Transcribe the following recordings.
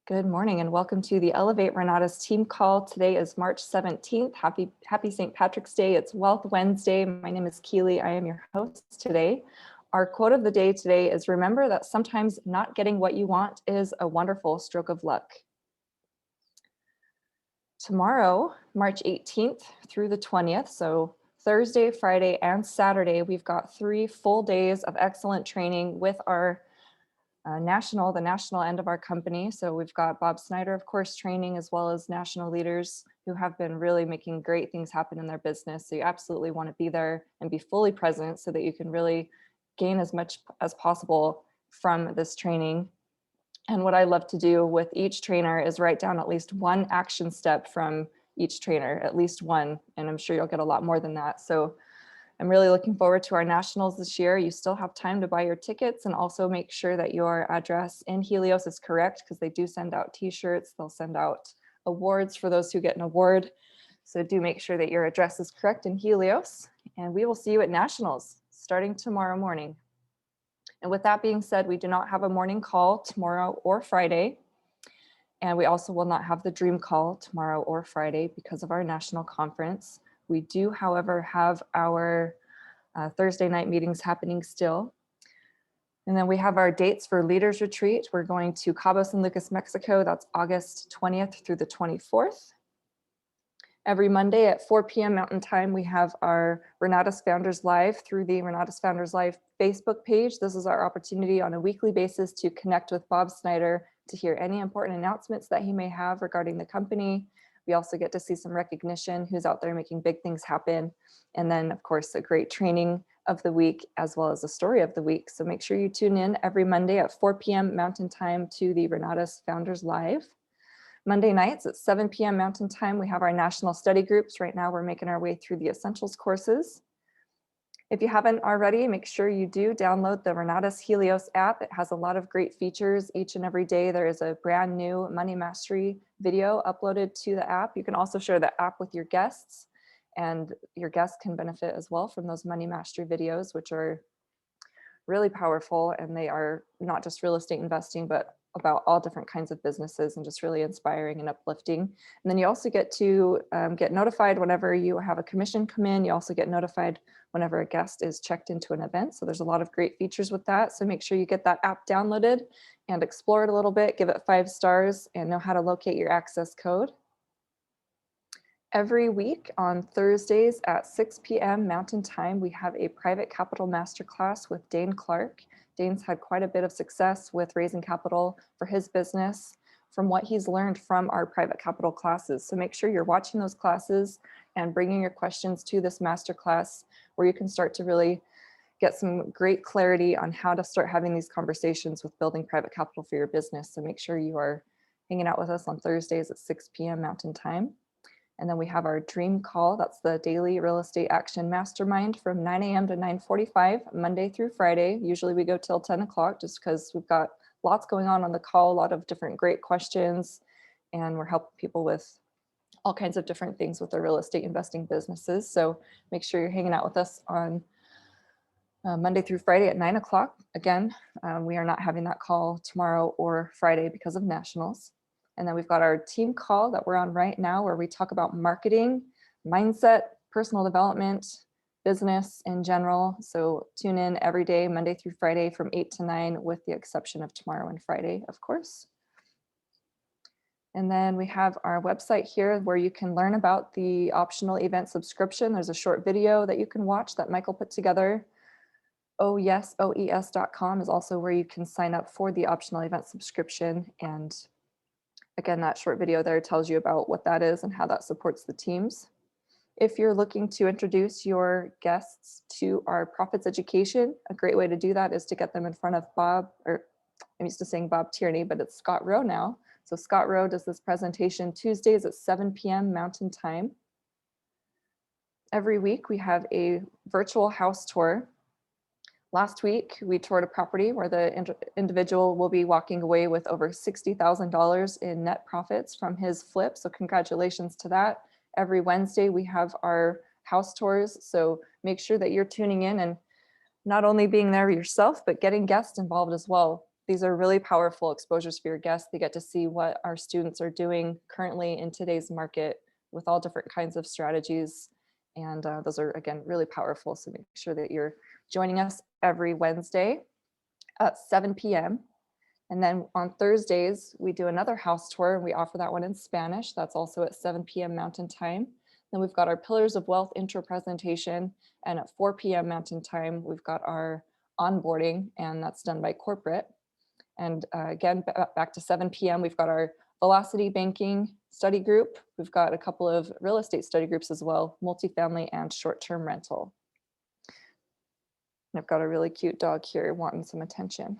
Good morning and welcome to the Elevate Renatus team call. Today is March 17th. Happy St. Patrick's Day. It's Wealth Wednesday. My name is Keely. I am your host today. Our quote of the day today is, remember that sometimes not getting what you want is a wonderful stroke of luck. Tomorrow, March 18th through the 20th, so Thursday, Friday, and Saturday, we've got 3 full days of excellent training with our the national end of our company. So we've got Bob Snyder, of course, training, as well as national leaders who have been really making great things happen in their business. So you absolutely want to be there and be fully present so that you can really gain as much as possible from this training. And what I love to do with each trainer is write down at least one action step from each trainer, at least one. And I'm sure you'll get a lot more than that. So I'm really looking forward to our nationals this year. You still have time to buy your tickets, and also make sure that your address in Helios is correct, because they do send out t-shirts. They'll send out awards for those who get an award. So do make sure that your address is correct in Helios, and we will see you at nationals starting tomorrow morning. And with that being said, we do not have a morning call tomorrow or Friday. And we also will not have the dream call tomorrow or Friday because of our national conference. We do, however, have our Thursday night meetings happening still. And then we have our dates for Leaders Retreat. We're going to Cabo San Lucas, Mexico. That's August 20th through the 24th. Every Monday at 4 p.m. Mountain Time, we have our Renatus Founders Live through the Renatus Founders Live Facebook page. This is our opportunity on a weekly basis to connect with Bob Snyder to hear any important announcements that he may have regarding the company. We also get to see some recognition, who's out there making big things happen. And then, of course, a great training of the week, as well as a story of the week. So make sure you tune in every Monday at 4 p.m. Mountain Time to the Renatus Founders Live. Monday nights at 7 p.m. Mountain Time, we have our national study groups. Right now, we're making our way through the essentials courses. If you haven't already, make sure you do download the Renatus Helios app. It has a lot of great features. Each and every day, there is a brand new Money Mastery video uploaded to the app. You can also share the app with your guests, and your guests can benefit as well from those Money Mastery videos, which are really powerful. And they are not just real estate investing, but about all different kinds of businesses, and just really inspiring and uplifting. And then you also get to get notified whenever you have a commission come in. You also get notified whenever a guest is checked into an event. So there's a lot of great features with that. So make sure you get that app downloaded and explore it a little bit, give it 5 stars, and know how to locate your access code. Every week on Thursdays at 6 p.m. Mountain Time, we have a private capital masterclass with Daine Clark. Daine's had quite a bit of success with raising capital for his business from what he's learned from our private capital classes. So make sure you're watching those classes and bringing your questions to this masterclass, where you can start to really get some great clarity on how to start having these conversations with building private capital for your business. So make sure you are hanging out with us on Thursdays at 6 p.m. Mountain Time. And then we have our dream call. That's the daily real estate action mastermind from 9 a.m. to 9:45, Monday through Friday. Usually we go till 10 o'clock just because we've got lots going on the call, a lot of different great questions, and we're helping people with all kinds of different things with their real estate investing businesses. So make sure you're hanging out with us on Monday through Friday at 9 o'clock. Again, we are not having that call tomorrow or Friday because of nationals. And then we've got our team call that we're on right now, where we talk about marketing, mindset, personal development, business in general. So tune in every day, Monday through Friday from 8 to 9, with the exception of tomorrow and Friday, of course. And then we have our website here where you can learn about the optional event subscription. There's a short video that you can watch that Michael put together. oes.com is also where you can sign up for the optional event subscription. And again, that short video there tells you about what that is and how that supports the teams. If you're looking to introduce your guests to our profits education, a great way to do that is to get them in front of Bob, or I'm used to saying Bob Tierney, but it's Scott Rowe now. So Scott Rowe does this presentation Tuesdays at 7 p.m. Mountain Time. Every week we have a virtual house tour. Last week, we toured a property where the individual will be walking away with over $60,000 in net profits from his flip. So congratulations to that. Every Wednesday, we have our house tours. So make sure that you're tuning in and not only being there yourself, but getting guests involved as well. These are really powerful exposures for your guests. They get to see what our students are doing currently in today's market with all different kinds of strategies. And those are, again, really powerful. So make sure that you're joining us every Wednesday at 7 p.m. And then on Thursdays, we do another house tour, and we offer that one in Spanish. That's also at 7 p.m. Mountain Time. Then we've got our Pillars of Wealth intro presentation. And at 4 p.m. Mountain Time, we've got our onboarding, and that's done by corporate. And again, back to 7 p.m., we've got our Velocity Banking study group. We've got a couple of real estate study groups as well, multifamily and short-term rental. And I've got a really cute dog here wanting some attention.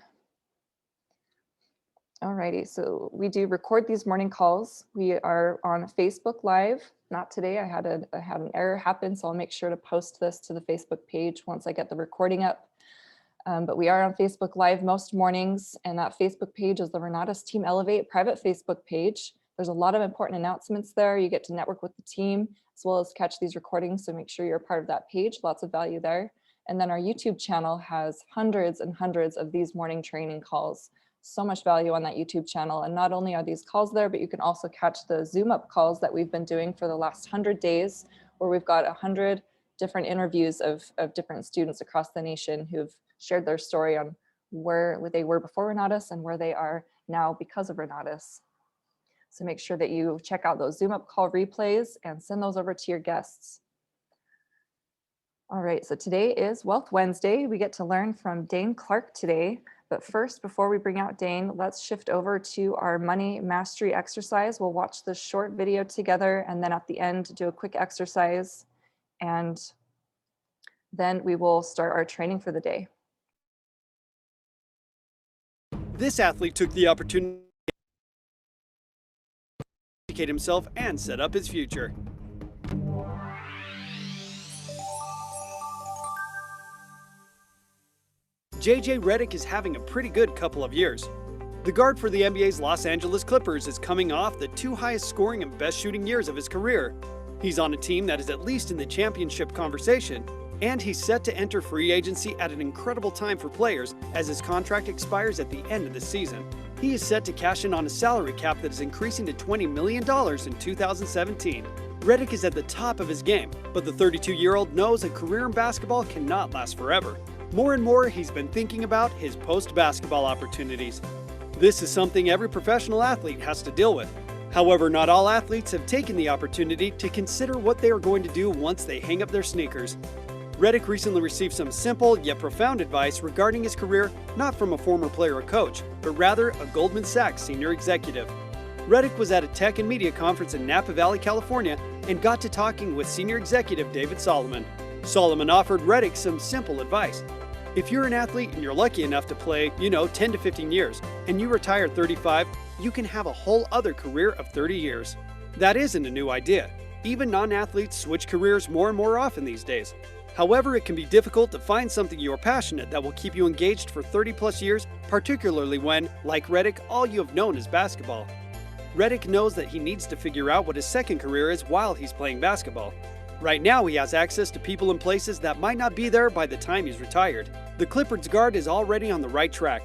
Alrighty, so we do record these morning calls. We are on Facebook Live. Not today, I had an error happen, so I'll make sure to post this to the Facebook page once I get the recording up. But we are on Facebook Live most mornings, and that Facebook page is the Renatus Team Elevate private Facebook page. There's a lot of important announcements there. You get to network with the team as well as catch these recordings, so make sure you're a part of that page. Lots of value there. And then our YouTube channel has hundreds and hundreds of these morning training calls. So much value on that YouTube channel. And not only are these calls there, but you can also catch the Zoom up calls that we've been doing for the last 100 days, where we've got 100 different interviews of different students across the nation who've shared their story on where they were before Renatus and where they are now because of Renatus. So make sure that you check out those Zoom up call replays and send those over to your guests. All right, so today is Wealth Wednesday. We get to learn from Daine Clark today. But first, before we bring out Daine, let's shift over to our money mastery exercise. We'll watch this short video together, and then at the end, do a quick exercise. And then we will start our training for the day. This athlete took the opportunity to educate himself and set up his future. JJ Redick is having a pretty good couple of years. The guard for the NBA's Los Angeles Clippers is coming off the 2 highest scoring and best shooting years of his career. He's on a team that is at least in the championship conversation, and he's set to enter free agency at an incredible time for players as his contract expires at the end of the season. He is set to cash in on a salary cap that is increasing to $20 million in 2017. Redick is at the top of his game, but the 32-year-old knows a career in basketball cannot last forever. More and more, he's been thinking about his post-basketball opportunities. This is something every professional athlete has to deal with. However, not all athletes have taken the opportunity to consider what they are going to do once they hang up their sneakers. Redick recently received some simple yet profound advice regarding his career, not from a former player or coach, but rather a Goldman Sachs senior executive. Redick was at a tech and media conference in Napa Valley, California, and got to talking with senior executive David Solomon. Solomon offered Redick some simple advice. If you're an athlete and you're lucky enough to play, 10 to 15 years, and you retire at 35, you can have a whole other career of 30 years. That isn't a new idea. Even non-athletes switch careers more and more often these days. However, it can be difficult to find something you're passionate that will keep you engaged for 30 plus years, particularly when, like Redick, all you have known is basketball. Redick knows that he needs to figure out what his second career is while he's playing basketball. Right now, he has access to people and places that might not be there by the time he's retired. The Clippers guard is already on the right track.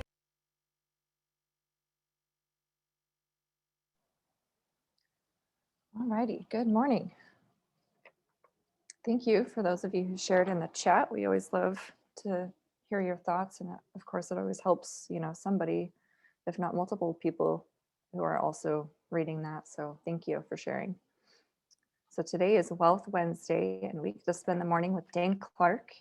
All righty, good morning. Thank you for those of you who shared in the chat. We always love to hear your thoughts. And of course, it always helps, somebody, if not multiple people who are also reading that. So thank you for sharing. So today is Wealth Wednesday, and we get to spend the morning with Daine Clark.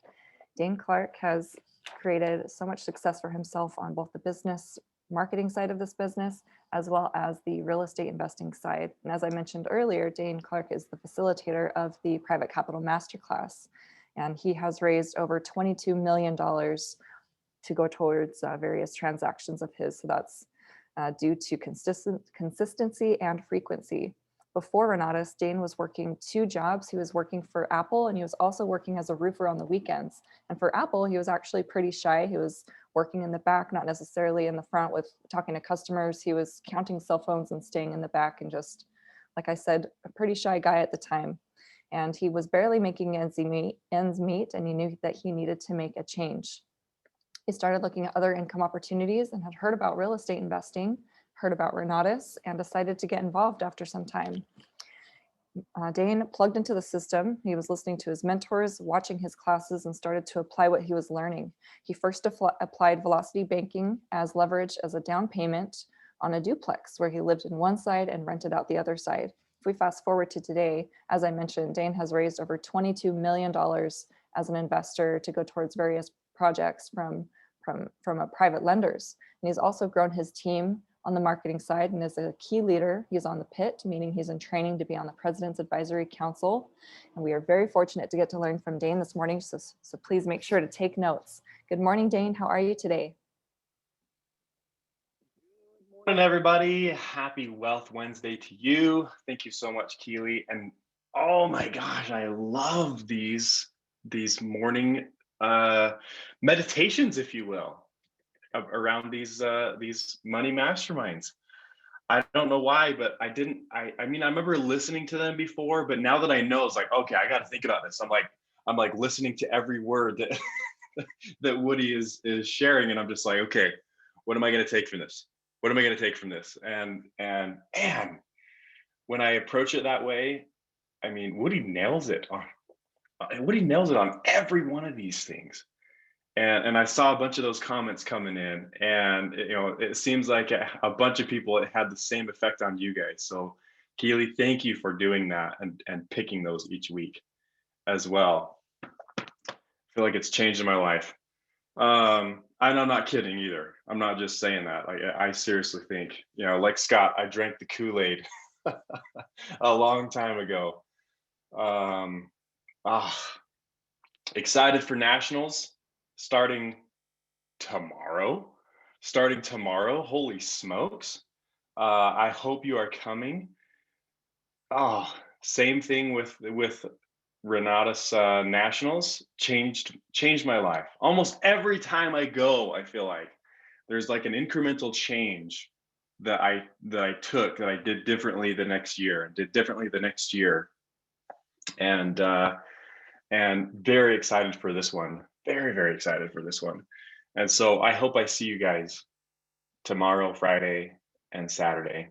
Daine Clark has created so much success for himself on both the business marketing side of this business, as well as the real estate investing side. And as I mentioned earlier, Daine Clark is the facilitator of the Private Capital Masterclass, and he has raised over $22 million to go towards various transactions of his. So that's due to consistency and frequency. Before Renatus, Daine was working 2 jobs. He was working for Apple, and he was also working as a roofer on the weekends. And for Apple, he was actually pretty shy. He was working in the back, not necessarily in the front with talking to customers. He was counting cell phones and staying in the back, and just, like I said, a pretty shy guy at the time. And he was barely making ends meet, and he knew that he needed to make a change. He started looking at other income opportunities and had heard about real estate investing, heard about Renatus, and decided to get involved after some time. Daine plugged into the system. He was listening to his mentors, watching his classes, and started to apply what he was learning. He first applied velocity banking as leverage as a down payment on a duplex where he lived in one side and rented out the other side. If we fast forward to today, as I mentioned, Daine has raised over $22 million as an investor to go towards various projects from private lenders. And he's also grown his team on the marketing side and is a key leader. He's on the PIT, meaning he's in training to be on the President's Advisory Council. And we are very fortunate to get to learn from Daine this morning, so please make sure to take notes. Good morning, Daine. How are you today? Good morning, everybody. Happy Wealth Wednesday to you. Thank you so much, Keely. And oh my gosh, I love these morning meditations, if you will, around these money masterminds. I don't know why, but I mean, I remember listening to them before, but now that I know, it's like, okay, I got to think about this. I'm like listening to every word that that Woody is sharing, and I'm just like, okay, what am I going to take from this? What am I going to take from this? And when I approach it that way, I mean, Woody nails it on every one of these things. And I saw a bunch of those comments coming in, and it seems like a bunch of people, it had the same effect on you guys. So Keely, thank you for doing that and picking those each week as well. I feel like it's changed my life. And I'm not kidding either. I'm not just saying that. Like, I seriously think, like Scott, I drank the Kool-Aid a long time ago. Excited for nationals starting tomorrow. Holy smokes. I hope you are coming. Same thing with Renatus nationals. Changed my life. Almost every time I go, I feel like there's like an incremental change that I took, that I did differently the next year, and very excited for this one. Very excited for this one. And so I hope I see you guys tomorrow, Friday, and Saturday.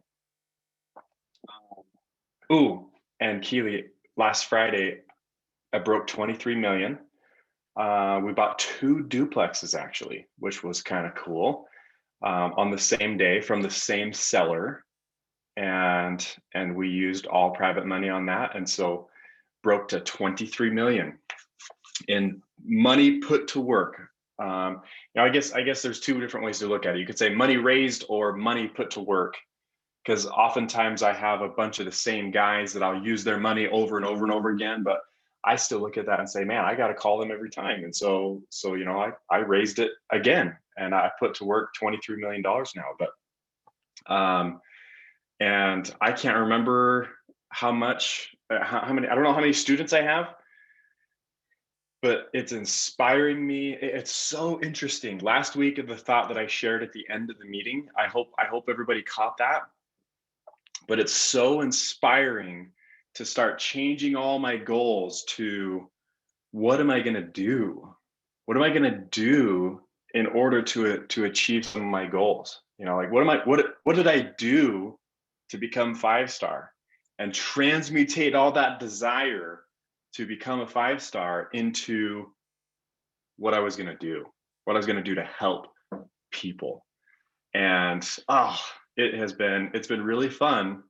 And Keely, last Friday, I broke 23 million. We bought 2 duplexes actually, which was kind of cool, on the same day from the same seller. And we used all private money on that. And so broke to 23 million in money put to work. I guess there's 2 different ways to look at it. You could say money raised or money put to work, because oftentimes I have a bunch of the same guys that I'll use their money over and over and over again, but I still look at that and say, man, I got to call them every time. And so I raised it again, and I put to work $23 million now. But and I can't remember how many, I don't know how many students I have, but it's inspiring me. It's so interesting. Last week, of the thought that I shared at the end of the meeting, I hope everybody caught that. But it's so inspiring to start changing all my goals to, what am I going to do? What am I going to do in order to achieve some of my goals? Like, what did I do to become 5-star, and transmutate all that desire to become a 5-star into what I was going to do, to help people. And it's been really fun.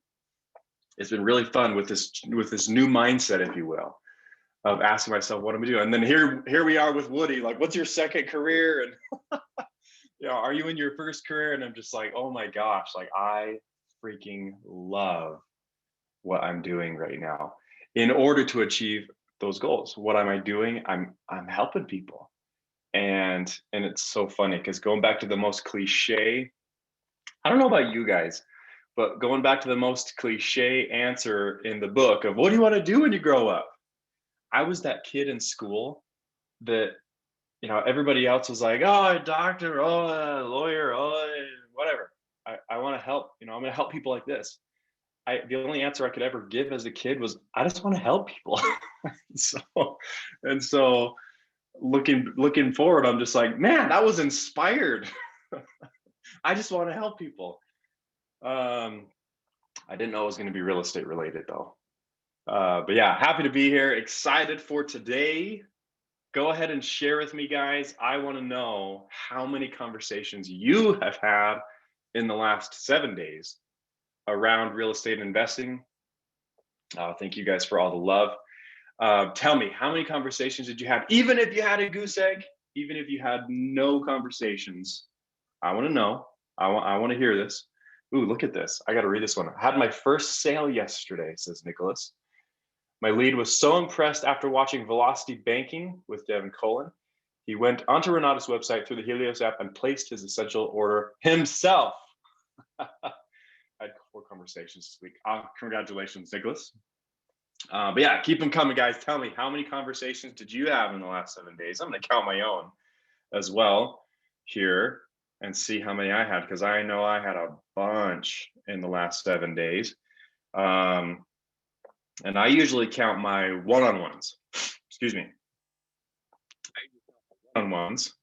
It's been really fun with this new mindset, if you will, of asking myself, what am I doing? And then here we are with Woody, like, what's your second career? And are you in your first career? And I'm just like, oh my gosh, like, I freaking love what I'm doing right now in order to achieve those goals. What am I doing? I'm helping people. And it's so funny, because going back to the most cliche, I don't know about you guys, but going back to the most cliche answer in the book of, what do you want to do when you grow up? I was that kid in school that, everybody else was like, oh, a doctor, oh, a lawyer, oh, whatever. I want to help, I'm going to help people like this. The only answer I could ever give as a kid was, I just want to help people. So looking forward, I'm just like, man, that was inspired. I just want to help people. I didn't know it was going to be real estate related though. But yeah, happy to be here. Excited for today. Go ahead and share with me, guys. I want to know how many conversations you have had in the last 7 days around real estate investing. Thank you guys for all the love. Tell me, how many conversations did you have? Even if you had a goose egg, even if you had no conversations, I want to know. I want to hear this. Ooh, look at this. I got to read this one. I had my first sale yesterday, says Nicholas. My lead was so impressed after watching Velocity Banking with Devin Cullen. He went onto Renata's website through the Helios app and placed his essential order himself. I had 4 conversations this week. Congratulations, Nicholas. But yeah, keep them coming, guys. Tell me, how many conversations did you have in the last 7 days? I'm going to count my own as well here and see how many I had, because I know I had a bunch in the last 7 days. And I usually count my one-on-ones. Excuse me. One-on-ones,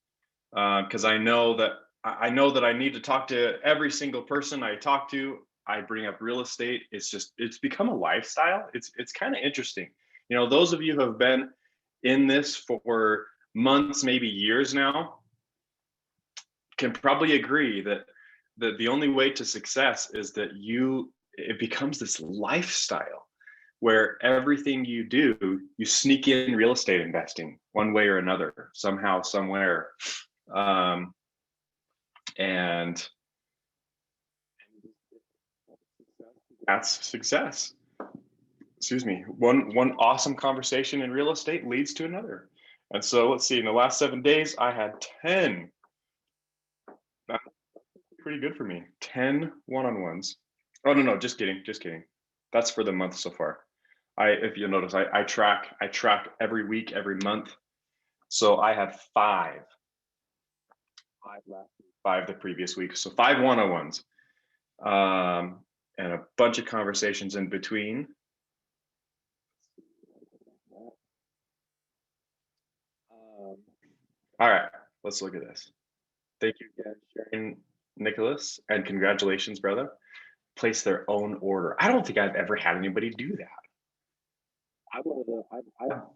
because I know that I need to talk to every single person I talk to. I bring up real estate. It's become a lifestyle. It's kind of interesting. You know, those of you who have been in this for months, maybe years now, can probably agree that the only way to success is that it becomes this lifestyle where everything you do, you sneak in real estate investing one way or another, somehow, somewhere. And that's success. Excuse me. One awesome conversation in real estate leads to another. And so let's see, in the last 7 days, I had 10. That's pretty good for me. 10 one-on-ones. Oh, no, just kidding. That's for the month so far. If you'll notice, I track every week, every month. So I had 5 last week, 5 the previous week. So 5 one-on-ones, and a bunch of conversations in between. All right, let's look at this. Thank you again, Sharon, Nicholas, and congratulations, brother. Place their own order. I don't think I've ever had anybody do that.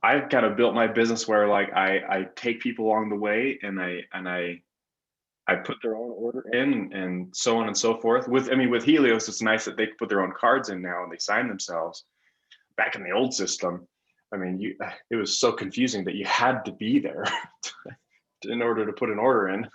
I've kind of built my business where like I take people along the way and I put their own order in and so on and so forth. With Helios, it's nice that they put their own cards in now and they sign themselves. Back in the old system, it was so confusing that you had to be there in order to put an order in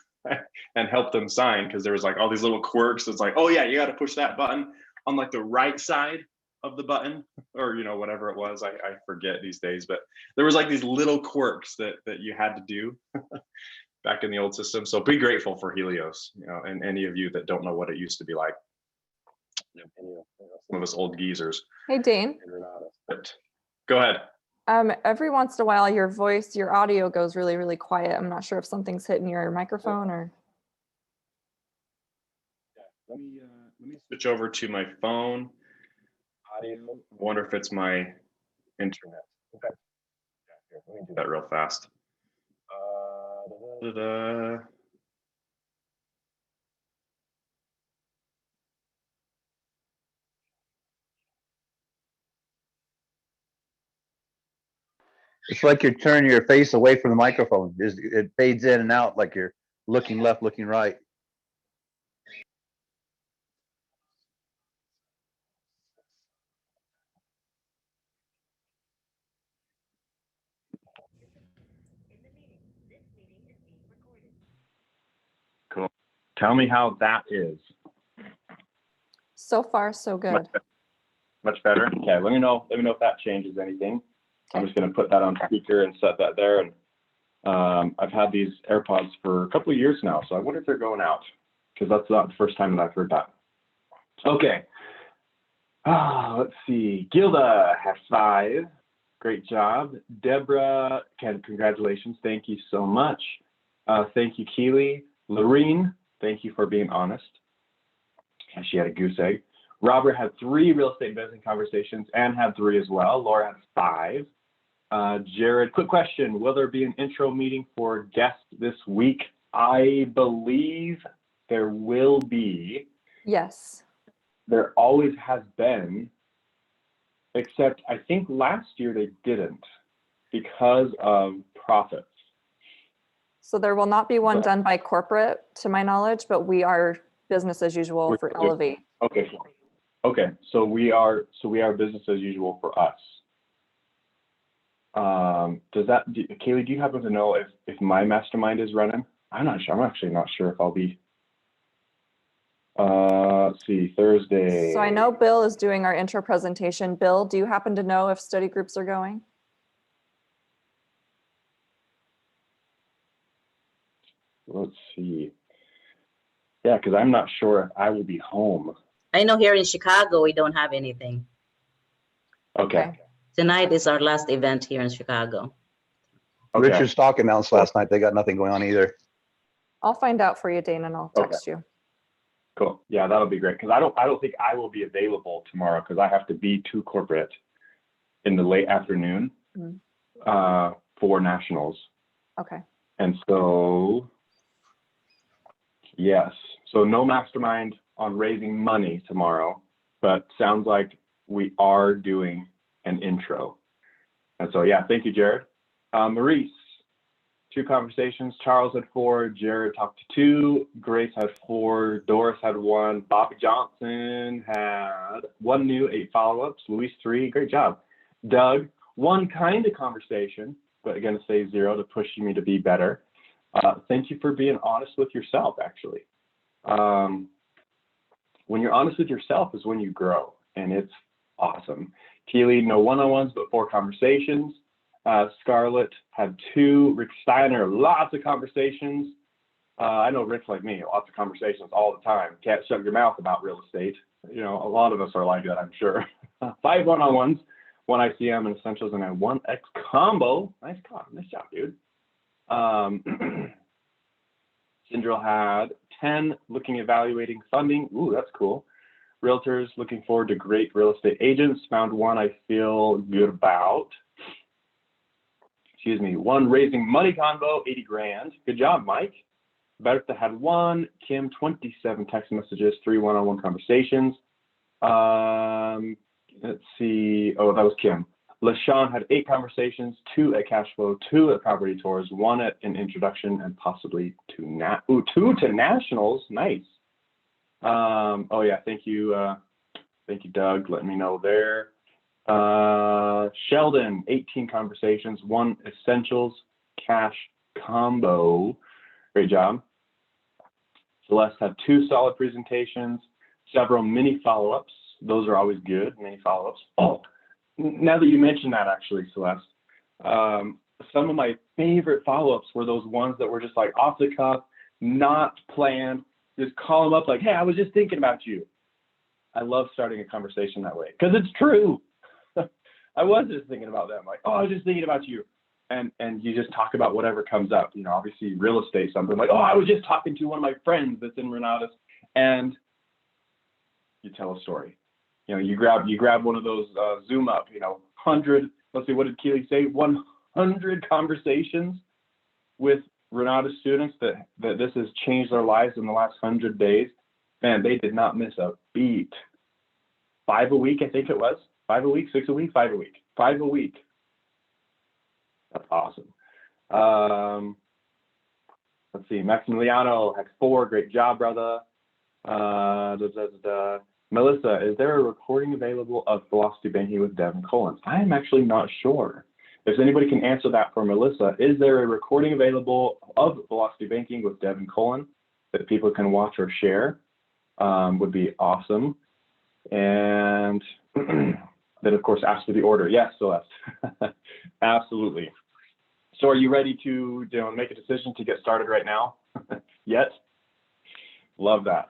and help them sign, because there was like all these little quirks. It's like, oh yeah, you got to push that button on like the right side of the button, or whatever it was. I forget these days, but there was like these little quirks that you had to do back in the old system. So be grateful for Helios, and any of you that don't know what it used to be like. Some of us old geezers. Hey, Daine. But go ahead. Every once in a while, your audio goes really, really quiet. I'm not sure if something's hitting your microphone or. Let me switch over to my phone audio. I wonder if it's my internet. Okay. Yeah, let me do that real fast. It's like you're turning your face away from the microphone. It fades in and out like you're looking left, looking right. Cool. Tell me how that is. So far, so good. Much better. Okay, let me know if that changes anything. Okay. I'm just going to put that on speaker and set that there. And I've had these AirPods for a couple of years now, so I wonder if they're going out, because that's not the first time that I've heard that. Okay. Let's see. Gilda has 5. Great job. Deborah, congratulations. Thank you so much. Thank you, Keely. Lorene, thank you for being honest. And she had a goose egg. Robert had 3 real estate investing conversations and had 3 as well. Laura had 5. Jared, quick question. Will there be an intro meeting for guests this week? I believe there will be. Yes. There always has been, except I think last year they didn't because of profits. So there will not be one But- done by corporate, to my knowledge, but we are business as usual for Elevate. Okay. Okay. So we are business as usual for us. Kaylee, do you happen to know if my mastermind is running? I'm not sure. I'm actually not sure if I'll be. Let's see, Thursday. So I know Bill is doing our intro presentation. Bill, do you happen to know if study groups are going? Let's see. Yeah, because I'm not sure if I will be home. I know here in Chicago, we don't have anything. Okay. Tonight is our last event here in Chicago. Okay. Richard Stock announced last night they got nothing going on either. I'll find out for you, Dane, and I'll text you. Cool. Yeah, that'll be great. Because I don't think I will be available tomorrow because I have to be to corporate in the late afternoon for nationals. Okay. And so, yes. So no mastermind on raising money tomorrow, but sounds like we are doing an intro. And so, yeah, thank you, Jared. Maurice, 2 conversations. Charles had 4, Jared talked to 2, Grace had 4, Doris had 1, Bobby Johnson had 1 new, 8 follow-ups, Luis 3, great job. Doug, 1 kind of conversation, but again, to say 0 to push me to be better. Thank you for being honest with yourself, actually. When you're honest with yourself is when you grow, and it's awesome. Keely, no one-on-ones, but 4 conversations. Scarlett had 2. Rick Steiner, lots of conversations. I know Rick's like me, lots of conversations all the time. Can't shut your mouth about real estate. You know, a lot of us are like that, I'm sure. 5 one-on-ones, 1 ICM and essentials, and then 1 X combo. Nice job, dude. Syndril had 10 looking, evaluating funding. Ooh, that's cool. Realtors looking forward to great real estate agents. Found 1 I feel good about. Excuse me. 1 raising money combo, 80 grand. Good job, Mike. Bertha had 1. Kim, 27 text messages, 3 one-on-one conversations. Let's see. Oh, that was Kim. LaShawn had 8 conversations, 2 at cash flow, 2 at property tours, 1 at an introduction, and possibly 2 to nationals. Nice. Oh yeah, thank you, Doug. Letting me know there. Sheldon, 18 conversations, 1 essentials cash combo. Great job. Celeste had 2 solid presentations, several mini follow-ups. Those are always good, mini follow-ups. Oh, now that you mentioned that, actually, Celeste, some of my favorite follow-ups were those ones that were just like off the cuff, not planned. Just call them up like, hey, I was just thinking about you. I love starting a conversation that way because it's true. I was just thinking about them, like, oh, I was just thinking about you. And you just talk about whatever comes up, you know, obviously real estate, something like, oh, I was just talking to one of my friends that's in Renatus, and you tell a story. You know, you grab one of those Zoom up, you know, 100, let's see, what did Keely say? 100 conversations with Renatus students that this has changed their lives in the last 100 days. Man, they did not miss a beat. 5 a week, I think it was. 5 a week, 6 a week, 5 a week. 5 a week. That's awesome. Let's see, Maximiliano had 4. Great job, brother. Melissa, is there a recording available of Velocity Banking with Devin Collins? I am actually not sure. If anybody can answer that for Melissa, is there a recording available of Velocity Banking with Devin Collins that people can watch or share? Would be awesome. And then, of course, ask for the order. Yes, Celeste. Absolutely. So are you ready to make a decision to get started right now? Yet? Love that.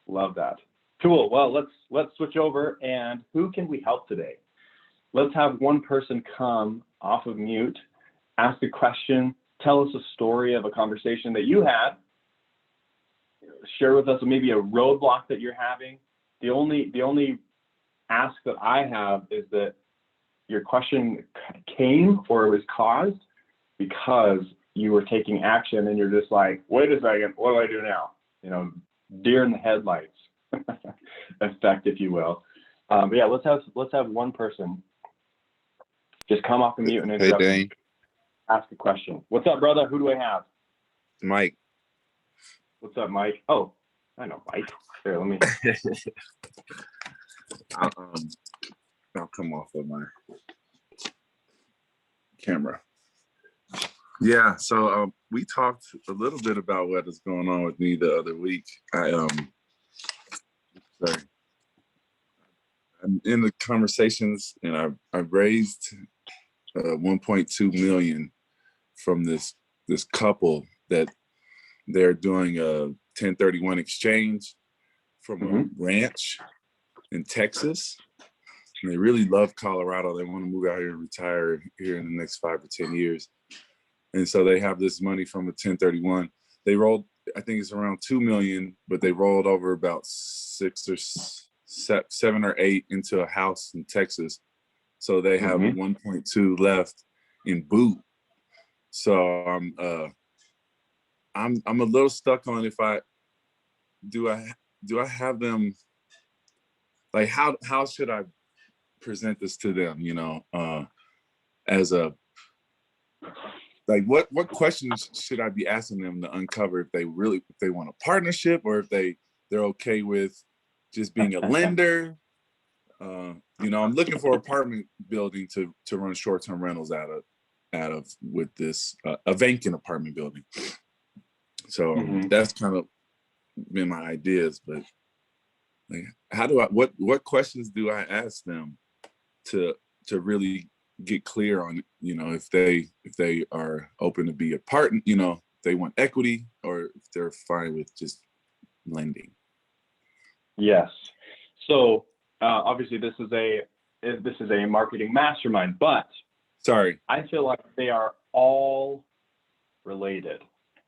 Love that. Cool. Well, let's switch over. And who can we help today? Let's have one person come off of mute, ask a question, tell us a story of a conversation that you had, share with us maybe a roadblock that you're having. The only ask that I have is that your question came or was caused because you were taking action and you're just like, wait a second, what do I do now? You know, deer in the headlights effect, if you will. But yeah, let's have one person just come off the mute and Hey, interrupt me. Daine. Ask a question. What's up, brother? Who do I have? Mike. What's up, Mike? Oh, I know Mike. Here, let me. I'll come off of my camera. Yeah, so we talked a little bit about what is going on with me the other week. I'm in the conversations, and I've raised 1.2 million from this couple that they're doing a 1031 exchange from a ranch in Texas. And they really love Colorado. They want to move out here and retire here in the next 5 or 10 years. And so they have this money from a 1031. They rolled, I think it's around 2 million, but they rolled over about 6 or 7 or 8 into a house in Texas. So they have 1.2 left in boot. So I'm a little stuck on if I have them, like how should I present this to them, you know, as a, like what questions should I be asking them to uncover if they want a partnership, or if they're okay with just being a lender. You know, I'm looking for an apartment building to run short-term rentals out of with this a vacant apartment building. So that's kind of been my ideas, but like, how do I, what questions do I ask them to really get clear on, you know, if they are open to be a partner, you know, if they want equity, or if they're fine with just lending. Yes. So obviously this is a marketing mastermind, but sorry, I feel like they are all related,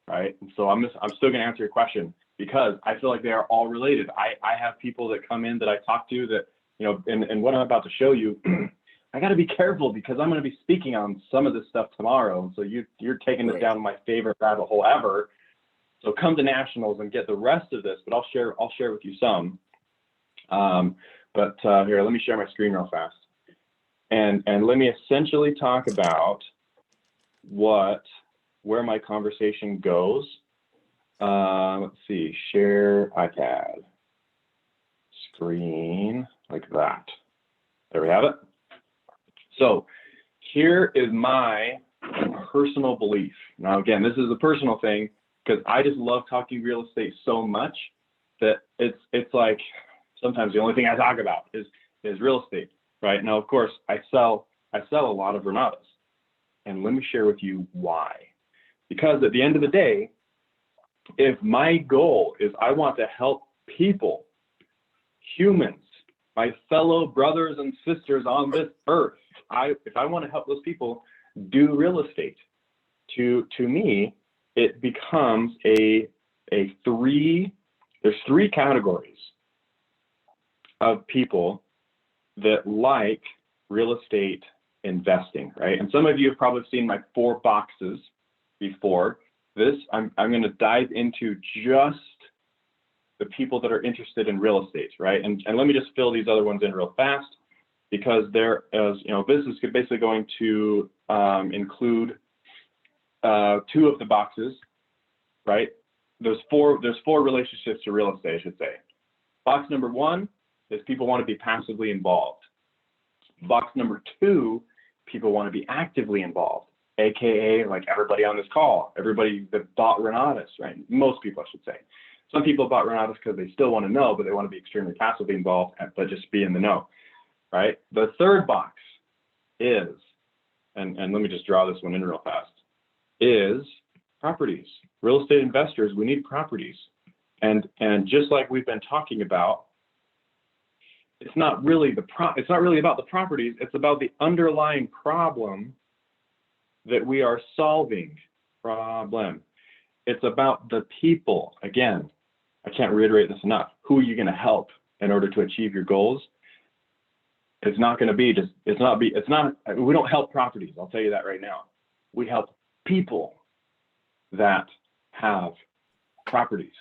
right? And so I'm still going to answer your question, because I feel like they are all related. I have people that come in that I talk to that, you know, and what I'm about to show you, I got to be careful because I'm going to be speaking on some of this stuff tomorrow. So you're taking this down my favorite rabbit hole ever. So come to nationals and get the rest of this, but I'll share with you some. But here, let me share my screen real fast. And let me essentially talk about where my conversation goes. Let's see, share iPad screen, like that. There we have it. So here is my personal belief. Now, again, this is a personal thing because I just love talking real estate so much that it's like sometimes the only thing I talk about is real estate, right? Now, of course, I sell a lot of Renatas, and let me share with you why. Because at the end of the day, if my goal is I want to help people, humans, my fellow brothers and sisters on this earth, if I want to help those people do real estate, to me, it becomes there's 3 categories of people that like real estate investing, right? And some of you have probably seen my 4 boxes before. This, I'm going to dive into just the people that are interested in real estate, right? And let me just fill these other ones in real fast, because there, as you know, business is basically going to include 2 of the boxes, right? There's four relationships to real estate, I should say. Box number 1 is people want to be passively involved. Box number 2, people want to be actively involved, AKA like everybody on this call, everybody that bought Renatas, right? Most people, I should say. Some people bought Renatas because they still want to know, but they want to be extremely passively involved, but just be in the know, right? The third box is, and let me just draw this one in real fast, is properties. Real estate investors, we need properties. And just like we've been talking about, it's not really about the properties, it's about the underlying problem that we are solving. It's about the people. Again, I can't reiterate this enough. Who are you going to help in order to achieve your goals? It's not going to be just, we don't help properties. I'll tell you that right now. We help people that have properties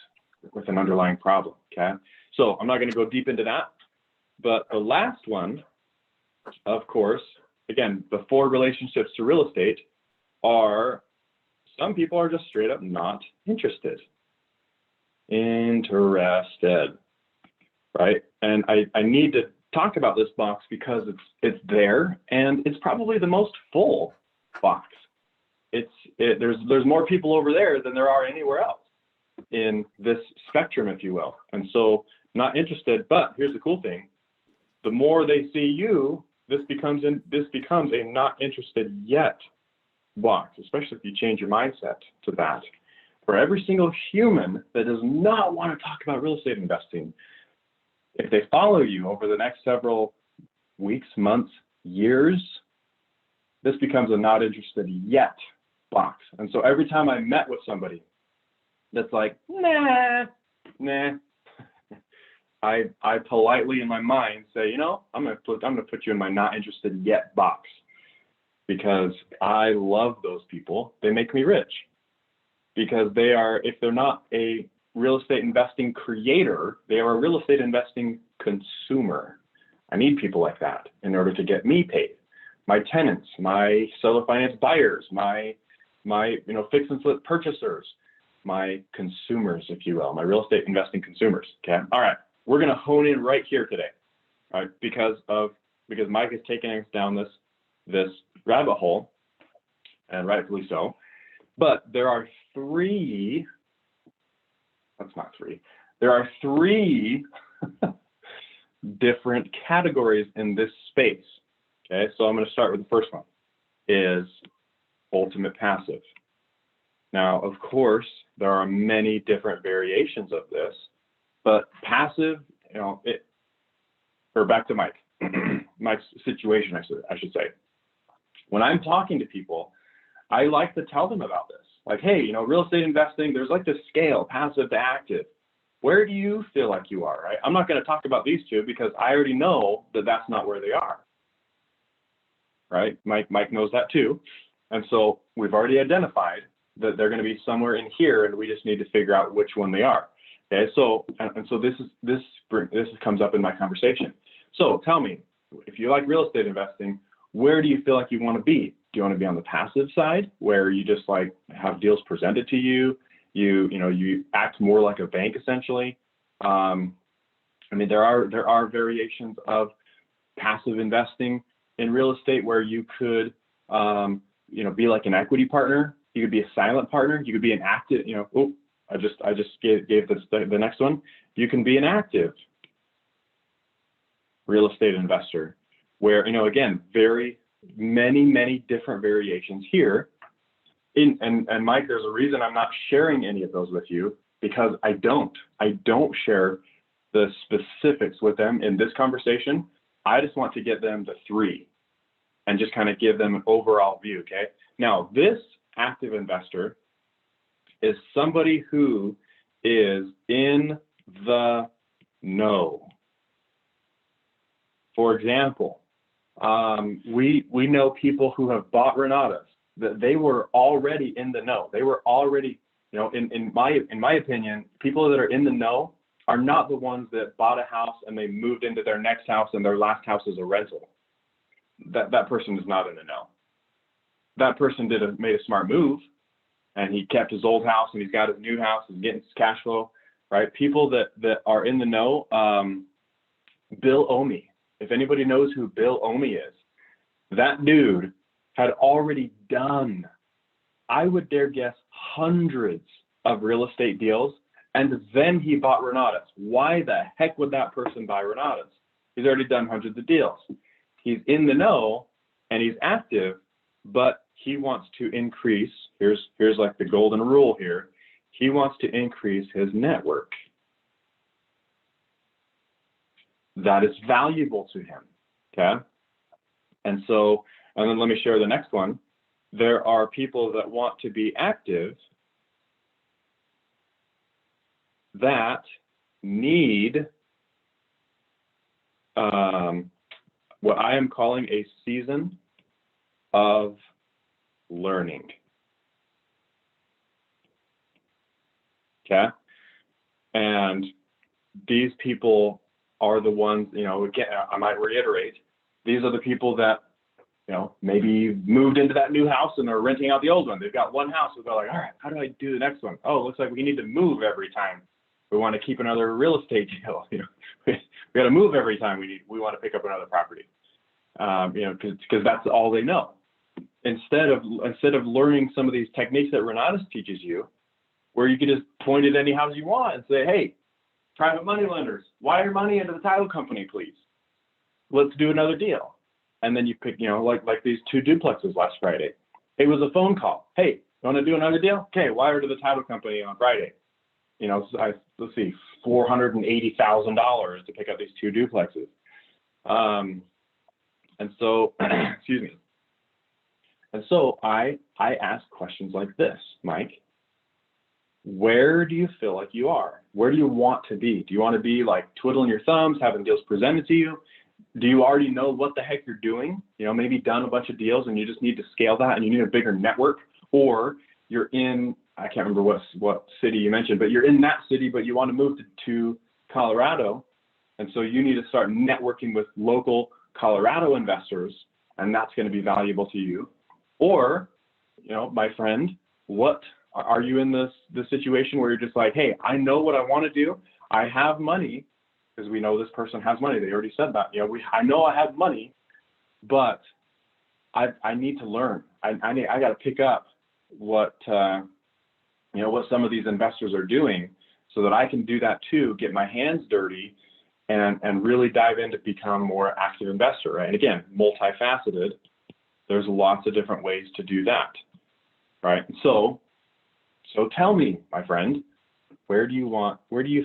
with an underlying problem. Okay. So I'm not going to go deep into that, but the last one, of course, again, the 4 relationships to real estate are, some people are just straight up not interested. Interested, right? And I need to talk about this box because it's there, and it's probably the most full box. There's more people over there than there are anywhere else in this spectrum, if you will. And so not interested, but here's the cool thing. The more they see you, this becomes a not interested yet box, especially if you change your mindset to that. For every single human that does not want to talk about real estate investing, if they follow you over the next several weeks, months, years, this becomes a not interested yet box. And so every time I met with somebody that's like, nah, I politely in my mind say, you know, I'm gonna put you in my not interested yet box, because I love those people. They make me rich, because they are, if they're not a real estate investing creator, they are a real estate investing consumer. I need people like that in order to get me paid. My tenants, my seller finance buyers, my fix and flip purchasers, my consumers, if you will, my real estate investing consumers. Okay. All right. We're going to hone in right here today, right? Because Mike is taking us down this rabbit hole, and rightfully so. But there are three different categories in this space. Okay, so I'm going to start with the first one, is ultimate passive. Now, of course, there are many different variations of this, but passive, or back to Mike, Mike's situation, I should say. When I'm talking to people, I like to tell them about this. Like, hey, real estate investing, there's like this scale, passive to active. Where do you feel like you are, right? I'm not going to talk about these two because I already know that that's not where they are, right? Mike knows that too. And so we've already identified that they're going to be somewhere in here, and we just need to figure out which one they are. Okay, so this comes up in my conversation. So tell me, if you like real estate investing, where do you feel like you want to be? Do you want to be on the passive side, where you just like have deals presented to you? You act more like a bank, essentially. There are variations of passive investing in real estate where you could be like an equity partner. You could be a silent partner. You could be an active. I just gave this the next one. You can be an active real estate investor, where again, very many different variations here. And Mike, there's a reason I'm not sharing any of those with you, because I don't share the specifics with them in this conversation. I just want to get them to 3 and just kind of give them an overall view. Okay. Now, this active investor is somebody who is in the know. For example, we know people who have bought Renatas, that they were already in the know. They were already, in my opinion, people that are in the know are not the ones that bought a house and they moved into their next house and their last house is a rental. That person is not in the know. That person made a smart move, and he kept his old house and he's got his new house and getting his cash flow, right? People that are in the know, Bill Omi. If anybody knows who Bill Omi is, that dude had already done, I would dare guess, hundreds of real estate deals, and then he bought Renatas. Why the heck would that person buy Renatas? He's already done hundreds of deals. He's in the know and he's active, but he wants to increase, here's like the golden rule here, he wants to increase his network. That is valuable to him, okay? And then let me share the next one. There are people that want to be active that need, what I am calling a season of learning. Okay. And these people are the ones, again, I might reiterate, these are the people that, maybe moved into that new house and are renting out the old one. They've got one house, so they're like, all right, how do I do the next one? Oh, it looks like we need to move every time we want to keep another real estate deal. We got to move every time we want to pick up another property. Because that's all they know. Instead of learning some of these techniques that Renatus teaches you, where you can just point at any house you want and say, hey, private money lenders, wire money into the title company, please. Let's do another deal. And then you pick, like these 2 duplexes last Friday. It was a phone call. Hey, you want to do another deal? Okay, wire to the title company on Friday. Let's see, $480,000 to pick up these 2 duplexes. And so, excuse me. And so I ask questions like this, Mike. Where do you feel like you are? Where do you want to be? Do you want to be like twiddling your thumbs, having deals presented to you? Do you already know what the heck you're doing? Maybe done a bunch of deals and you just need to scale that and you need a bigger network, or you're in, I can't remember what city you mentioned, but you're in that city, but you want to move to Colorado. And so you need to start networking with local Colorado investors, and that's going to be valuable to you. Or, my friend, what are you in this situation where you're just like, hey, I know what I want to do. I have money, because we know this person has money. They already said that. I know I have money, but I need to learn. I got to pick up what some of these investors are doing, so that I can do that too, get my hands dirty, and really dive in to become more active investor, right? And again, multifaceted. There's lots of different ways to do that, right? So tell me, my friend, where do you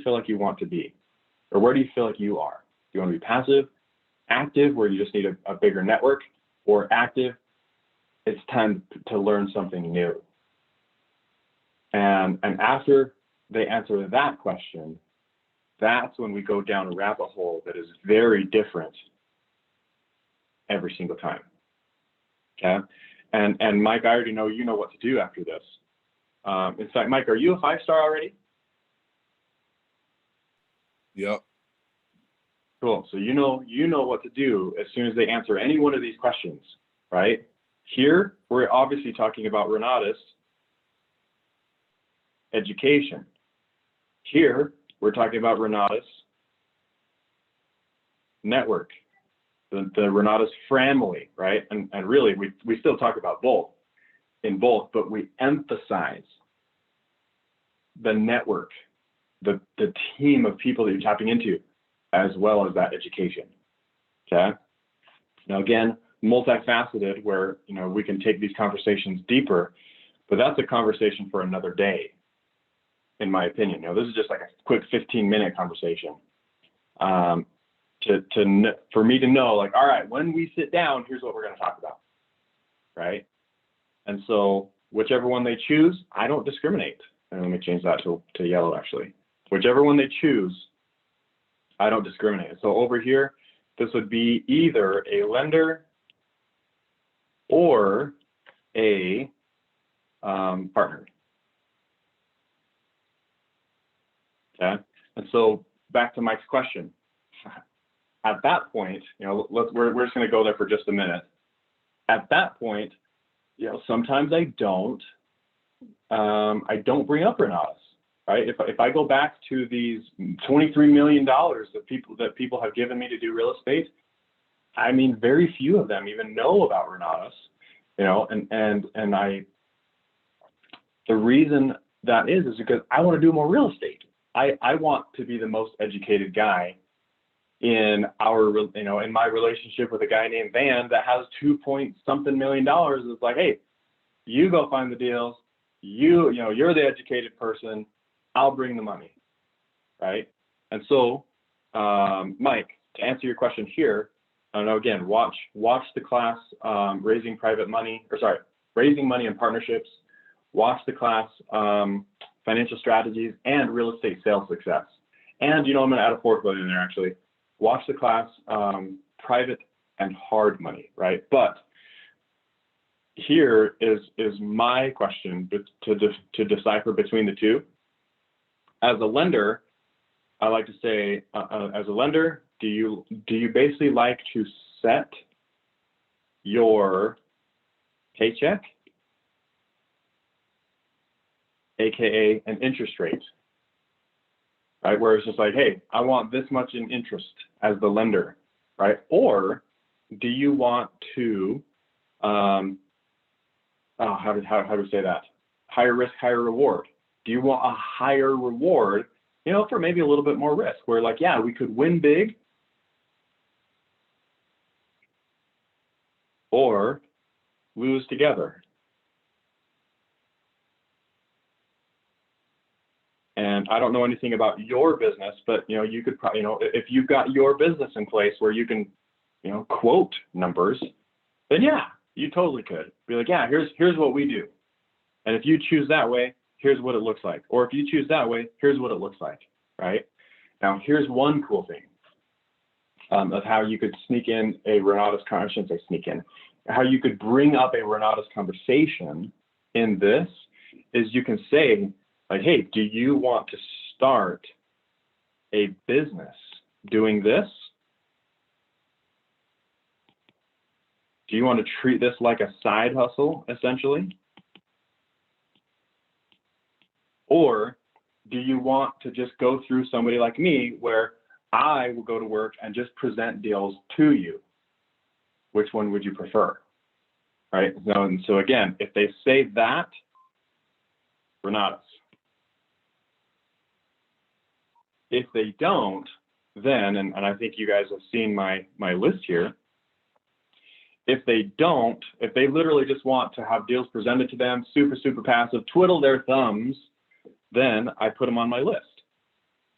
feel like you want to be? Or where do you feel like you are? Do you want to be passive, active, where you just need a bigger network, or active, it's time to learn something new? And after they answer that question, that's when we go down a rabbit hole that is very different every single time. Okay. And Mike, I already know you know what to do after this. In fact, Mike, are you a 5-star already? Yep. Cool. So you know what to do as soon as they answer any one of these questions, right? Here, we're obviously talking about Renatus education. Here, we're talking about Renatus network, the Renatus family, right? And really, we still talk about both, but we emphasize the network, the team of people that you're tapping into, as well as that education. Okay. Now again, multifaceted, where we can take these conversations deeper, but that's a conversation for another day, in my opinion. This is just like a quick 15-minute conversation. For me to know, like, all right, when we sit down, here's what we're going to talk about, right? And so whichever one they choose, I don't discriminate. And let me change that to yellow, actually. Whichever one they choose, I don't discriminate. So over here, this would be either a lender or a partner. Okay. And so back to Mike's question. At that point, we're just going to go there for just a minute. At that point, sometimes I don't bring up Renatus, right? If I go back to these $23 million that people have given me to do real estate, I mean, very few of them even know about Renatus, and the reason that is because I want to do more real estate. I want to be the most educated guy in in my relationship with a guy named Van that has $2-point-something million. It's like, hey, you go find the deals. You're the educated person. I'll bring the money, right? And so, Mike, to answer your question here, again, watch the class, Raising Money and Partnerships. Watch the class, Financial Strategies and Real Estate Sales Success. And I'm going to add a fourth one in there, actually. Watch the class, Private and hard money, right? But here is my question to decipher between the two. As a lender, I like to say, as a lender, do you basically like to set your paycheck, aka an interest rate, right? Where it's just like, hey, I want this much in interest as the lender, right? Or do you want to, how do we say that? Higher risk, higher reward. Do you want a higher reward, you know, for maybe a little bit more risk? Where like, yeah, we could win big, or lose together. And I don't know anything about your business, but you know, you could probably, you know, if you've got your business in place where you can, you know, quote numbers, then yeah, you totally could be like, yeah, here's what we do. And if you choose that way, here's what it looks like. Or if you choose that way, here's what it looks like, right? Now, here's one cool thing of how you could sneak in a Renatus, I shouldn't say sneak in, how you could bring up a Renatus conversation in this is you can say, like, hey, do you want to start a business doing this? Do you want to treat this like a side hustle, essentially? Or do you want to just go through somebody like me where I will go to work and just present deals to you? Which one would you prefer? Right? So again, if they say that, Renatus. If they don't, then, and I think you guys have seen my list here, if they don't, if they literally just want to have deals presented to them, super, super passive, twiddle their thumbs, then I put them on my list.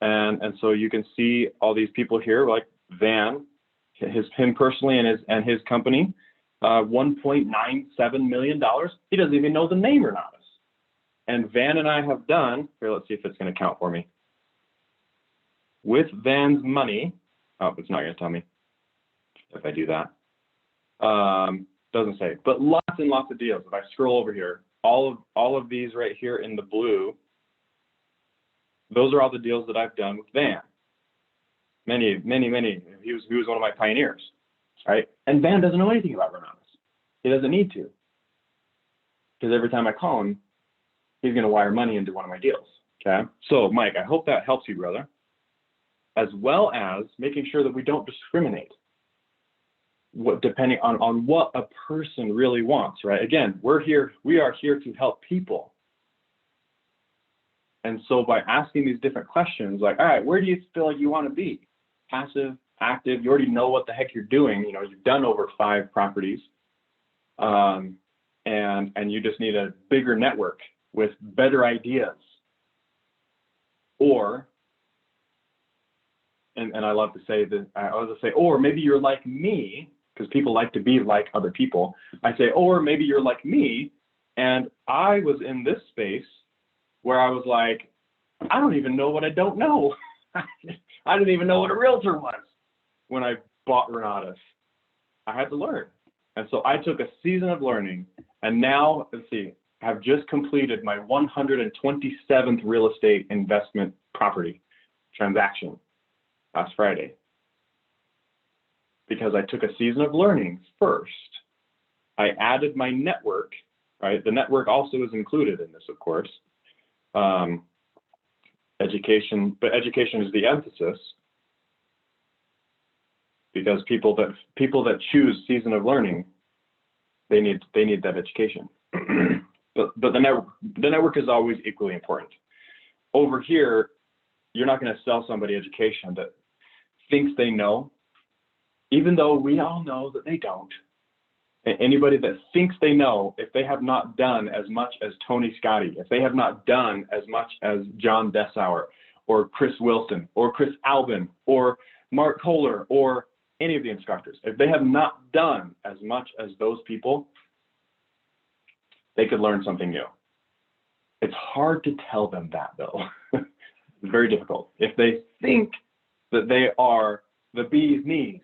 And so you can see all these people here, like Van, him personally and his company, $1.97 million. He doesn't even know the name Renatus. And Van and I have done, here, let's see if it's going to count for me. With Van's money, oh, it's not going to tell me if I do that. Doesn't say, but lots and lots of deals. If I scroll over here, all of these right here in the blue, those are all the deals that I've done with Van. Many. He was one of my pioneers, right? And Van doesn't know anything about Renatus. He doesn't need to, because every time I call him, he's going to wire money into one of my deals. Okay. So, Mike, I hope that helps you, brother. As well as making sure that we don't discriminate, depending on what a person really wants, right? Again, we are here to help people. And so by asking these different questions, like, all right, where do you feel like you want to be? Passive, active, you already know what the heck you're doing. You know, you've done over 5 properties. And you just need a bigger network with better ideas. Or, and I love to say that, I always say, or maybe you're like me, because people like to be like other people. I say, or maybe you're like me, and I was in this space where I was like, I don't even know what I don't know. I didn't even know what a realtor was when I bought Renatus. I had to learn. And so I took a season of learning, and now, let's see, I've just completed my 127th real estate investment property transaction last Friday. Because I took a season of learning first. I added my network, right? The network also is included in this, of course. Education, but education is the emphasis, because people that choose season of learning, they need that education. but the network is always equally important. Over here, you're not going to sell somebody education that thinks they know, even though we all know that they don't. Anybody that thinks they know, if they have not done as much as Tony Scotti, if they have not done as much as John Dessauer, or Chris Wilson, or Chris Albin, or Mark Kohler, or any of the instructors, if they have not done as much as those people, they could learn something new. It's hard to tell them that, though. It's very difficult. If they think that they are the bee's knees.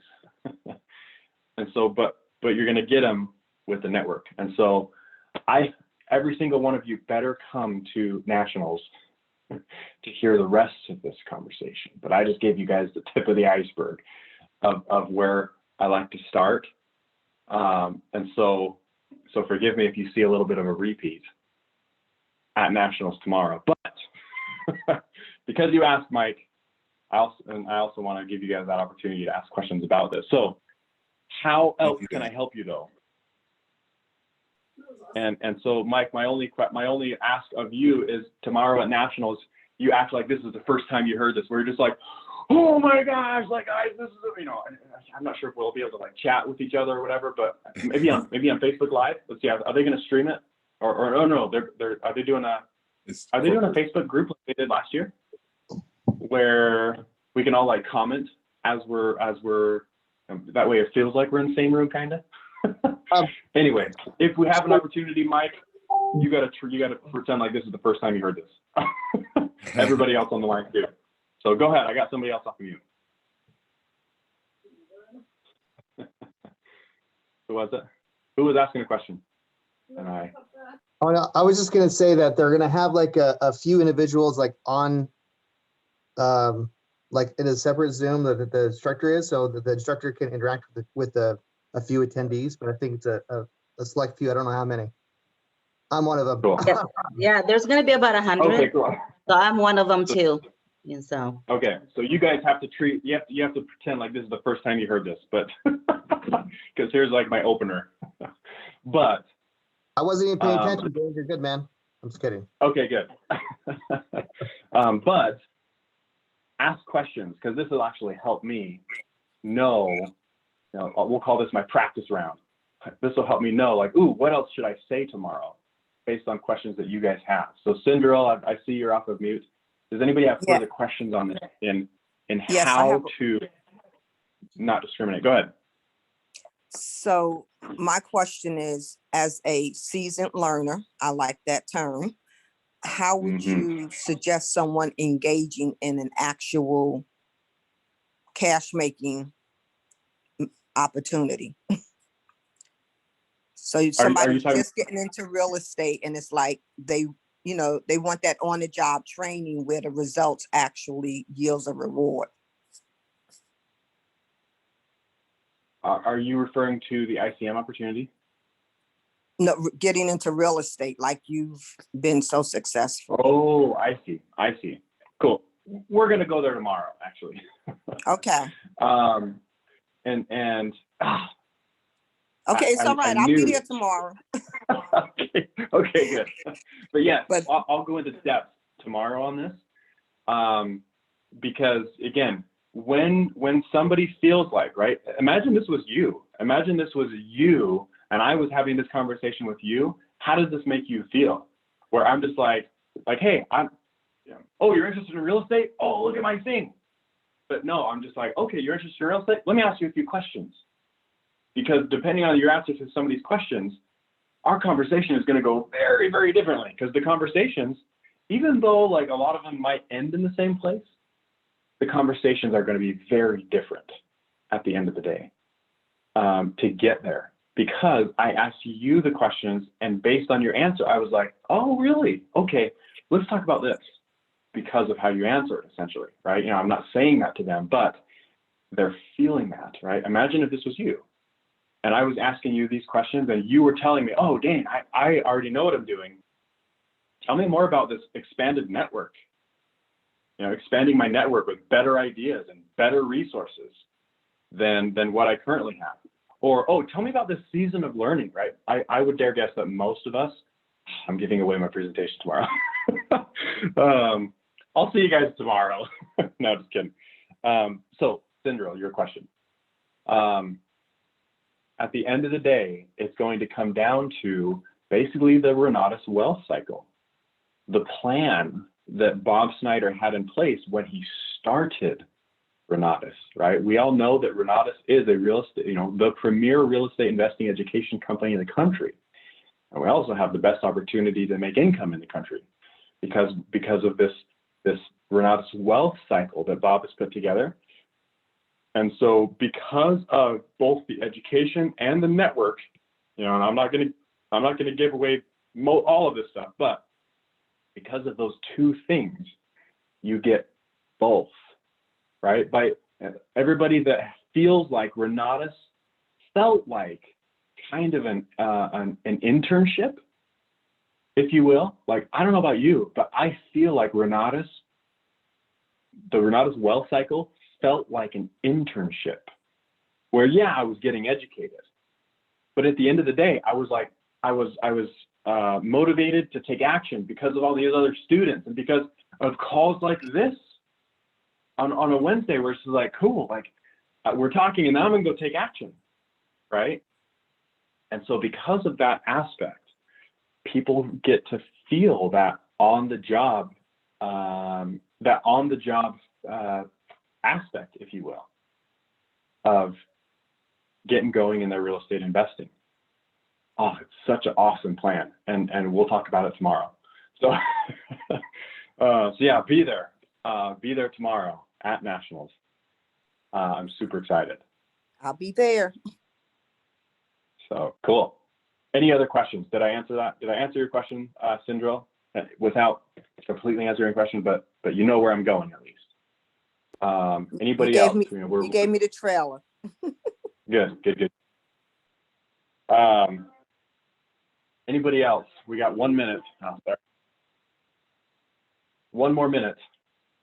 And so, but you're going to get them with the network. And so every single one of you better come to nationals to hear the rest of this conversation. But I just gave you guys the tip of the iceberg of where I like to start. And so forgive me if you see a little bit of a repeat at nationals tomorrow. But because you asked, Mike, I also want to give you guys that opportunity to ask questions about this. So how else can I help you though? And so Mike, my only ask of you is tomorrow at nationals, you act like this is the first time you heard this. We're just like, oh my gosh, like guys, this is, you know, I'm not sure if we'll be able to like chat with each other or whatever, but maybe on Facebook Live. Let's see, are they going to stream it? Or oh no, are they doing a Facebook group like they did last year, where we can all like comment as we're that way it feels like we're in the same room, kind of. Anyway, if we have an opportunity, Mike, you gotta pretend like this is the first time you heard this. Everybody else on the line too. So go ahead. I got somebody else off of mute. Who was it? Who was asking a question? Oh no, I was just gonna say that they're gonna have like a few individuals like on, like in a separate Zoom that the instructor is, so that the instructor can interact with a few attendees. But I think it's a select few. I don't know how many. I'm one of them. Cool. Yeah, there's going to be about 100. Okay, cool. So I'm one of them too. And so. Okay, so you guys have to you have to pretend like this is the first time you heard this, but because here's like my opener. But I wasn't even paying attention. Dave. You're good, man. I'm just kidding. Okay, good. But ask questions, because this will actually help me know, we'll call this my practice round. This will help me know, like, ooh, what else should I say tomorrow based on questions that you guys have. So Cinderella, I see you're off of mute. Does anybody have further questions on this in how to not discriminate? Go ahead. So my question is, as a seasoned learner, I like that term, how would you suggest someone engaging in an actual cash making opportunity? So somebody's just getting into real estate and it's like they want that on the job training where the results actually yields a reward. Are you referring to the ICM opportunity? No, getting into real estate like you've been so successful. Oh, I see. Cool. We're going to go there tomorrow, actually. Okay. Okay, it's all right. I'll be there tomorrow. Okay, good. But yeah, I'll go into depth tomorrow on this. Because again, when somebody feels like, right? Imagine this was you. And I was having this conversation with you. How does this make you feel? Where I'm just like, hey, oh, you're interested in real estate? Oh, look at my thing. But no, I'm just like, okay, you're interested in real estate? Let me ask you a few questions. Because depending on your answer to some of these questions, our conversation is going to go very, very differently. Because the conversations, even though like a lot of them might end in the same place, the conversations are going to be very different at the end of the day to get there. Because I asked you the questions, and based on your answer, I was like, oh, really? Okay, let's talk about this. Because of how you answered, essentially, right? I'm not saying that to them, but they're feeling that, right? Imagine if this was you. And I was asking you these questions and you were telling me, oh, Daine, I already know what I'm doing. Tell me more about this expanded network. Expanding my network with better ideas and better resources than what I currently have. Or, oh, tell me about this season of learning, right? I would dare guess that most of us, I'm giving away my presentation tomorrow. I'll see you guys tomorrow. No, just kidding. So, Cinderella, your question. At the end of the day, it's going to come down to basically the Renatus wealth cycle. The plan that Bob Snyder had in place when he started Renatus, right? We all know that Renatus is a real estate, the premier real estate investing education company in the country. And we also have the best opportunity to make income in the country because of this Renatus wealth cycle that Bob has put together. And so because of both the education and the network, and I'm not going to give away all of this stuff, but because of those two things, you get both, right? By everybody that feels like Renatus felt like kind of an internship, if you will. Like, I don't know about you, but I feel like the Renatus Wealth Cycle felt like an internship where, yeah, I was getting educated, but at the end of the day, I was motivated to take action because of all these other students and because of calls like this on a Wednesday where it's like, cool, like we're talking and now I'm gonna go take action, right? And so because of that aspect, people get to feel that on the job aspect, if you will, of getting going in their real estate investing. Oh, it's such an awesome plan, and we'll talk about it tomorrow. So, so yeah, be there tomorrow at Nationals. I'm super excited. I'll be there. So cool. Any other questions? Did I answer that? Did I answer your question, Sindril? Without completely answering your question, but you know where I'm going at least. Anybody else? You gave me the trailer. Good. Anybody else? We got 1 minute out there. 1 more minute.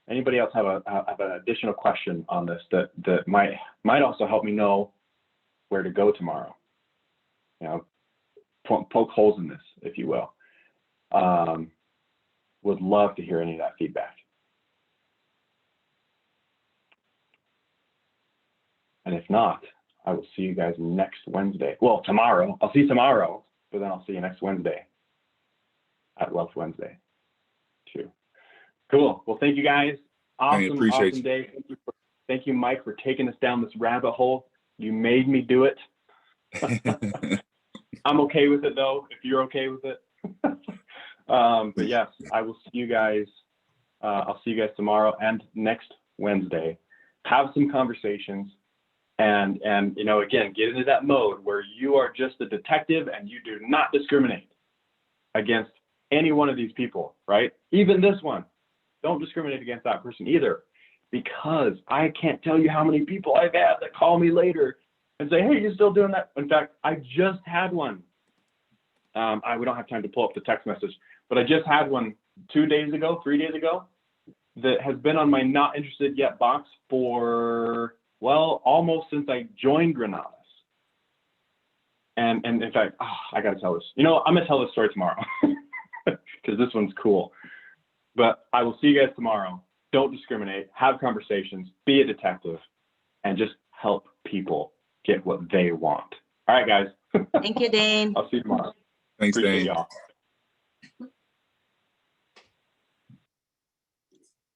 Anybody else have an additional question on this that might also help me know where to go tomorrow? Poke holes in this, if you will. Would love to hear any of that feedback. And if not, I will see you guys next Wednesday. Well, tomorrow. I'll see you tomorrow, but then I'll see you next Wednesday at Wealth Wednesday too. Cool. Well, thank you guys. Awesome day. Thank you, Mike, for taking us down this rabbit hole. You made me do it. I'm okay with it though, if you're okay with it. But yes, I will see you guys. I'll see you guys tomorrow and next Wednesday. Have some conversations and again, get into that mode where you are just a detective and you do not discriminate against any one of these people, right? Even this one. Don't discriminate against that person either, because I can't tell you how many people I've had that call me later and say, hey, you still doing that? In fact, I just had one. We don't have time to pull up the text message, but I just had one 3 days ago, that has been on my not interested yet box for, well, almost since I joined Renatus. And in fact, I got to tell this. I'm going to tell this story tomorrow because this one's cool. But I will see you guys tomorrow. Don't discriminate. Have conversations. Be a detective. And just help people get what they want. All right, guys. Thank you, Daine. I'll see you tomorrow. Thanks, Appreciate Daine. y'all.